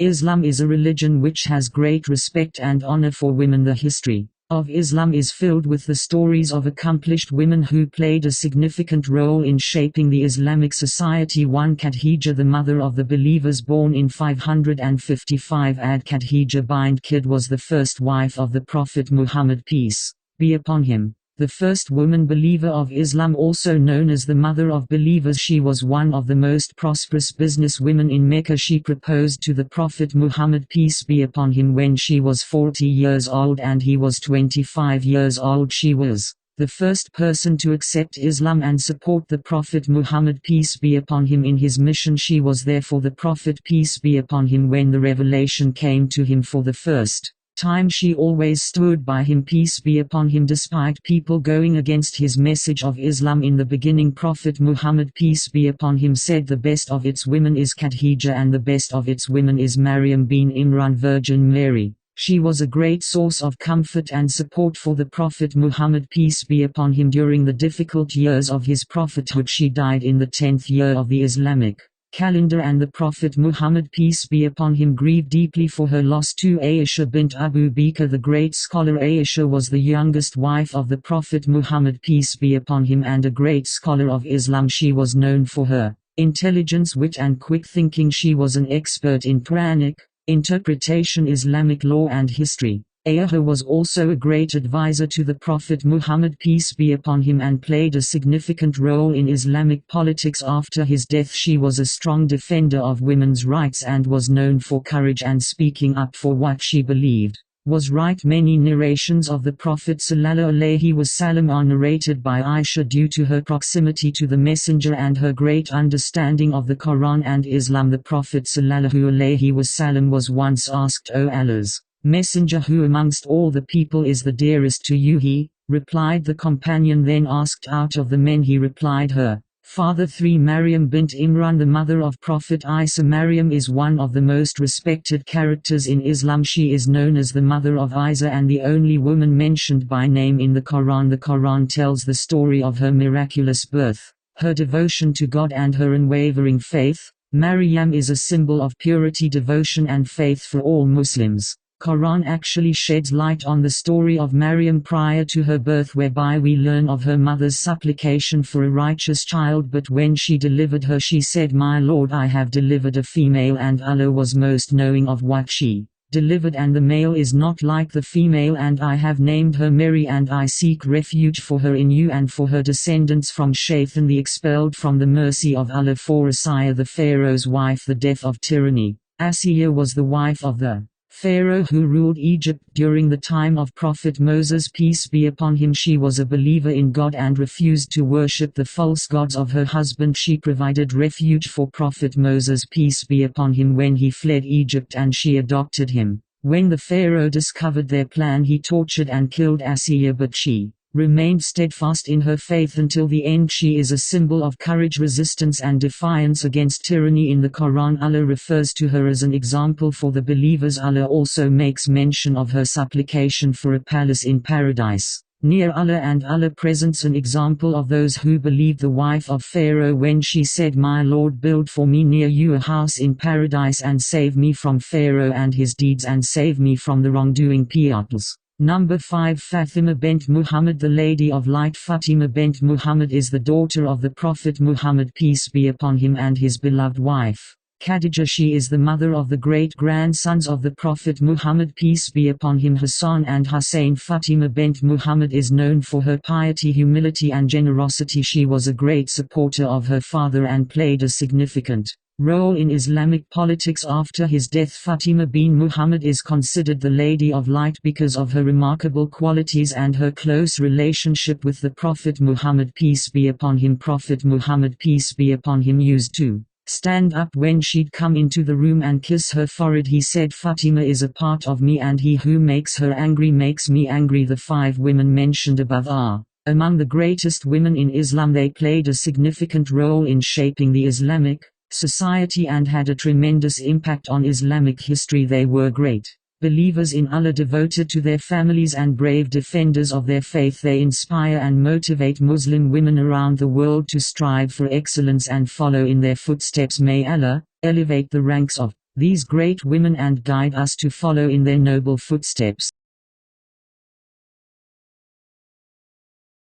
Islam is a religion which has great respect and honor for women. The history of Islam is filled with the stories of accomplished women who played a significant role in shaping the Islamic society. 1. Khadeeja, the mother of the believers, born in 555 AD. Khadeeja bint Khid was the first wife of the Prophet Muhammad, peace be upon him, the first woman believer of Islam, also known as the mother of believers. She was one of the most prosperous business women in Mecca. She proposed to the Prophet Muhammad, peace be upon him, when she was 40 years old and he was 25 years old. She was the first person to accept Islam and support the Prophet Muhammad, peace be upon him, in his mission. She was there for the Prophet, peace be upon him, when the revelation came to him for the first time. She always stood by him, peace be upon him, despite people going against his message of Islam. In the beginning, Prophet Muhammad, peace be upon him, said, the best of its women is Khadeeja and the best of its women is Maryam bin Imran, Virgin Mary. She was a great source of comfort and support for the Prophet Muhammad, peace be upon him, during the difficult years of his prophethood. She died in the 10th year of the Islamic calendar, and the Prophet Muhammad, peace be upon him, grieved deeply for her loss. 2. Aisha bint Abu Bakr, the great scholar. Aisha was the youngest wife of the Prophet Muhammad, peace be upon him, and a great scholar of Islam. She was known for her intelligence, wit and quick thinking. She was an expert in Quranic interpretation, Islamic law and history. Aisha was also a great advisor to the Prophet Muhammad, peace be upon him, and played a significant role in Islamic politics. After his death, she was a strong defender of women's rights and was known for courage and speaking up for what she believed was right. Many narrations of the Prophet ﷺ are narrated by Aisha due to her proximity to the Messenger and her great understanding of the Quran and Islam. The Prophet ﷺ was once asked, O Allah's Messenger, who amongst all the people is the dearest to you? He replied. The companion then asked, out of the men? He replied, her father. 3. Maryam bint Imran, the mother of Prophet Isa. Maryam is one of the most respected characters in Islam. She is known as the mother of Isa and the only woman mentioned by name in the Quran. The Quran tells the story of her miraculous birth, her devotion to God and her unwavering faith. Maryam is a symbol of purity, devotion and faith for all Muslims. Quran actually sheds light on the story of Maryam prior to her birth, whereby we learn of her mother's supplication for a righteous child, but when she delivered her, she said, My Lord, I have delivered a female, and Allah was most knowing of what she delivered, and the male is not like the female, and I have named her Mary, and I seek refuge for her in you and for her descendants from Shaitan the expelled from the mercy of Allah. 4. Asiya, the Pharaoh's wife. The death of tyranny. Asiya was the wife of the Pharaoh who ruled Egypt during the time of Prophet Moses, peace be upon him. She was a believer in God and refused to worship the false gods of her husband. She provided refuge for Prophet Moses, peace be upon him, when he fled Egypt, and she adopted him. When the Pharaoh discovered their plan, he tortured and killed Asiya, but she remained steadfast in her faith until the end. She is a symbol of courage, resistance and defiance against tyranny. In the Quran, Allah refers to her as an example for the believers. Allah also makes mention of her supplication for a palace in paradise near Allah, and Allah presents an example of those who believed. The wife of Pharaoh, when she said, My Lord, build for me near you a house in paradise and save me from Pharaoh and his deeds and save me from the wrongdoing piety. 5. Fatima bint Muhammad, the Lady of Light. Fatima bint Muhammad is the daughter of the Prophet Muhammad, peace be upon him, and his beloved wife Khadijah. She is the mother of the great-grandsons of the Prophet Muhammad, peace be upon him, Hassan and Hussein. Fatima bint Muhammad is known for her piety, humility and generosity. She was a great supporter of her father and played a significant role in Islamic politics. After his death, Fatima bin Muhammad is considered the Lady of Light because of her remarkable qualities and her close relationship with the Prophet Muhammad, peace be upon him. Prophet Muhammad, peace be upon him, used to stand up when she'd come into the room and kiss her forehead. He said, Fatima is a part of me, and he who makes her angry makes me angry. The 5 women mentioned above are among the greatest women in Islam. They played a significant role in shaping the Islamic society and had a tremendous impact on Islamic history. They were great believers in Allah, devoted to their families and brave defenders of their faith. They inspire and motivate Muslim women around the world to strive for excellence and follow in their footsteps. May Allah elevate the ranks of these great women and guide us to follow in their noble footsteps.